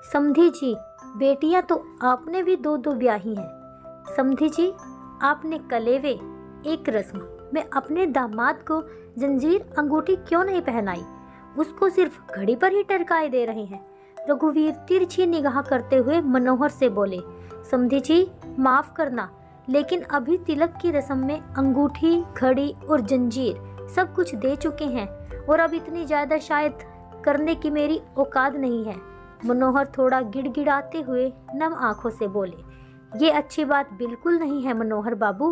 समधी जी, बेटियां तो आपने भी दो दो ब्याही हैं। समधी जी, आपने कलेवे एक रस्म में अपने दामाद को जंजीर अंगूठी क्यों नहीं पहनाई? उसको सिर्फ घड़ी पर ही टरकाए दे रहे हैं। रघुवीर तिरछी निगाह करते हुए मनोहर से बोले, समधी जी माफ करना, लेकिन अभी तिलक की रस्म में अंगूठी, घड़ी और जंजीर सब कुछ दे चुके हैं और अब इतनी ज्यादा शायद करने की मेरी औकात नहीं है। मनोहर थोड़ा गिड़गिड़ाते हुए नम आंखों से बोले, ये अच्छी बात बिल्कुल नहीं है मनोहर बाबू।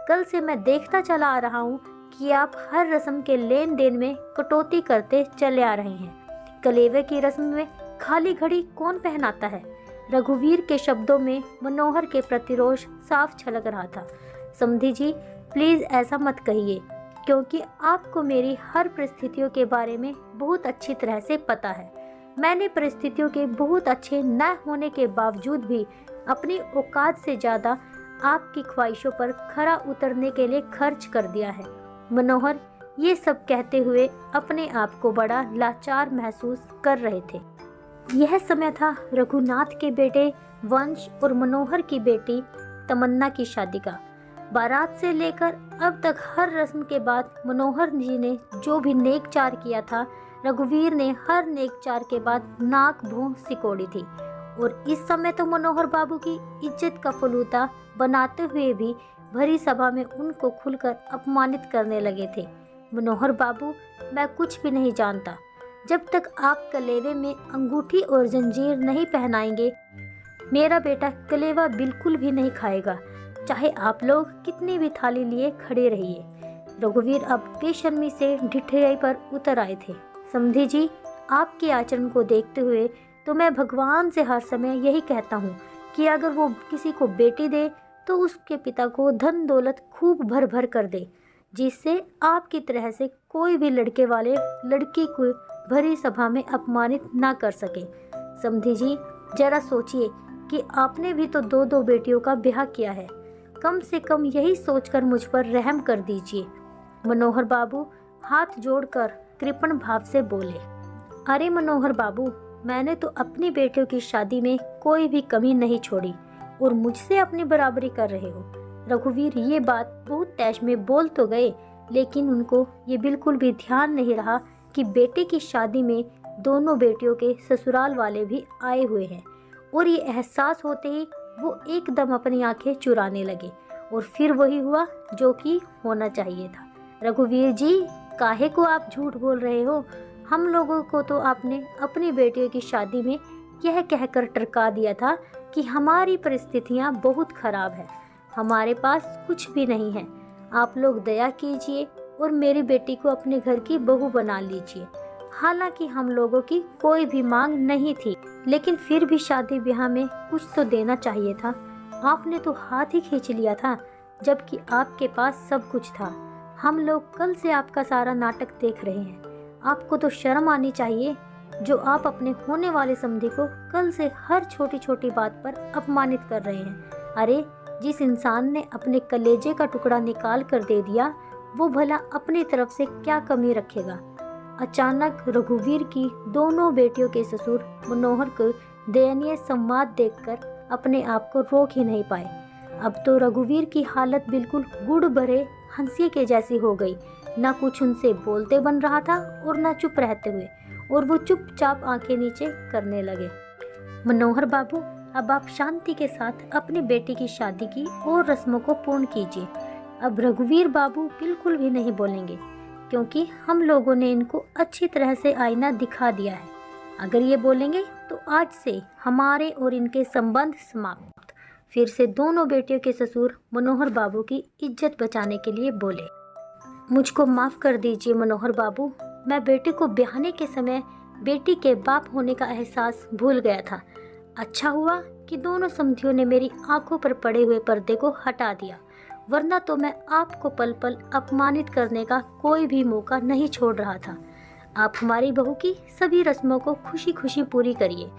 कल से मैं देखता चला आ रहा हूँ कि आप हर रस्म के लेन देन में कटौती करते चले आ रहे हैं। कलेवे की रस्म में खाली घड़ी कौन पहनाता है? रघुवीर के शब्दों में मनोहर के प्रतिरोध साफ झलक रहा था। समधी जी प्लीज ऐसा मत कहिए, क्योंकि आपको मेरी हर परिस्थितियों के बारे में बहुत अच्छी तरह से पता है। मैंने परिस्थितियों के बहुत अच्छे न होने के बावजूद भी अपनी औकात से ज़्यादा आपकी ख्वाहिशों पर खरा उतरने के लिए खर्च कर दिया है। मनोहर ये सब कहते हुए अपने आप को बड़ा लाचार महसूस कर रहे थे। यह समय था रघुनाथ के बेटे वंश और मनोहर की बेटी तमन्ना की शादी का। बारात से लेकर अब तक हर रस्म के बाद मनोहर जी ने जो भी नेक चार किया था, रघुवीर ने हर नेक चार के बाद नाक भौं सिकोड़ी थी। और इस समय तो मनोहर बाबू की इज्जत का फलूदा बनाते हुए भी भरी सभा में उनको खुलकर अपमानित करने लगे थे। मनोहर बाबू, मैं कुछ भी नहीं जानता। जब तक आप कलेवे में अंगूठी और जंजीर नहीं पहनाएंगे, मेरा बेटा कलेवा बिल्कुल भी नहीं खाएगा, चाहे आप लोग कितनी भी थाली लिए खड़े रहिए। रघुवीर अब बेशर्मी से ढिठियाई पर उतर आए थे। समधी जी, आपके आचरण को देखते हुए तो मैं भगवान से हर समय यही कहता हूँ कि अगर वो किसी को बेटी दे तो उसके पिता को धन दौलत खूब भर भर कर दे, जिससे आपकी तरह से कोई भी लड़के वाले लड़की को भरी सभा में अपमानित ना कर सके। समधी जी जरा सोचिए कि आपने भी तो दो दो बेटियों का ब्याह किया है। कम से कम यही सोचकर मुझ पर रहम कर दीजिए। मनोहर बाबू हाथ जोड़कर कृपण भाव से बोले, अरे मनोहर बाबू, मैंने तो अपनी बेटियों की शादी में कोई भी कमी नहीं छोड़ी और मुझसे अपनी बराबरी कर रहे हो। रघुवीर ये बात बहुत तेज में बोल तो गए, लेकिन उनको ये बिल्कुल भी ध्यान नहीं रहा कि बेटे की शादी में दोनों बेटियों के ससुराल वाले भी आए हुए हैं। और ये एहसास होते ही वो एकदम अपनी आंखें चुराने लगे और फिर वही हुआ जो कि होना चाहिए था। रघुवीर जी, काहे को आप झूठ बोल रहे हो? हम लोगों को तो आपने अपनी बेटियों की शादी में यह कहकर टरका दिया था कि हमारी परिस्थितियां बहुत खराब है, हमारे पास कुछ भी नहीं है। आप लोग दया कीजिए और मेरी बेटी को अपने घर की बहू बना लीजिए। हालांकि हम लोगों की कोई भी मांग नहीं थी, लेकिन फिर भी शादी ब्याह में कुछ तो देना चाहिए था। आपने तो हाथ ही खींच लिया था, जबकि आपके पास सब कुछ था। हम लोग कल से आपका सारा नाटक देख रहे हैं। आपको तो शर्म आनी चाहिए, जो आप अपने होने वाले समधी को कल से हर छोटी छोटी बात पर अपमानित कर रहे हैं। अरे, जिस इंसान ने अपने कलेजे का टुकड़ा निकाल कर दे दिया, वो भला अपनी तरफ से क्या कमी रखेगा? अचानक रघुवीर की दोनों बेटियों के ससुर मनोहर को दयनीय संवाद देखकर अपने आप को रोक ही नहीं पाए। अब तो रघुवीर की हालत बिल्कुल गुड़ भरे हंसी के जैसी हो गई। ना कुछ उनसे बोलते बन रहा था और ना चुप रहते हुए, और वो चुपचाप आंखें नीचे करने लगे। मनोहर बाबू, अब आप शांति के साथ अपनी बेटी की शादी की और रस्मों को पूर्ण कीजिए। अब रघुवीर बाबू बिल्कुल भी नहीं बोलेंगे, क्योंकि हम लोगों ने इनको अच्छी तरह से आईना दिखा दिया है। अगर ये बोलेंगे तो आज से हमारे और इनके संबंध समाप्त। फिर से दोनों बेटियों के ससुर मनोहर बाबू की इज्जत बचाने के लिए बोले, मुझको माफ़ कर दीजिए मनोहर बाबू, मैं बेटी को ब्याहने के समय बेटी के बाप होने का एहसास भूल गया था। अच्छा हुआ कि दोनों समधियों ने मेरी आंखों पर पड़े हुए पर्दे को हटा दिया, वरना तो मैं आपको पल पल अपमानित करने का कोई भी मौका नहीं छोड़ रहा था। आप हमारी बहू की सभी रस्मों को खुशी खुशी पूरी करिए।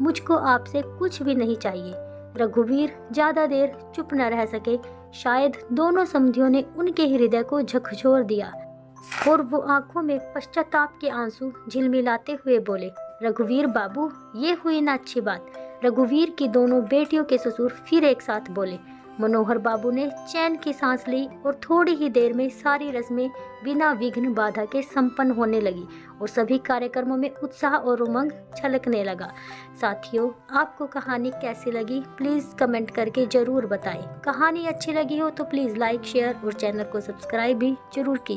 मुझको आपसे कुछ भी नहीं चाहिए। रघुवीर ज़्यादा देर चुप न रह सके। शायद दोनों समधियों ने उनके हृदय को झकझोर दिया और वो आंखों में पश्चाताप के आंसू झिलमिलाते हुए बोले, रघुवीर बाबू, ये हुई ना अच्छी बात। रघुवीर की दोनों बेटियों के ससुर फिर एक साथ बोले। मनोहर बाबू ने चैन की सांस ली और थोड़ी ही देर में सारी रस्में बिना विघ्न बाधा के संपन्न होने लगी और सभी कार्यक्रमों में उत्साह और उमंग छलकने लगा। साथियों, आपको कहानी कैसी लगी प्लीज़ कमेंट करके ज़रूर बताएं। कहानी अच्छी लगी हो तो प्लीज़ लाइक, शेयर और चैनल को सब्सक्राइब भी जरूर कीजिए।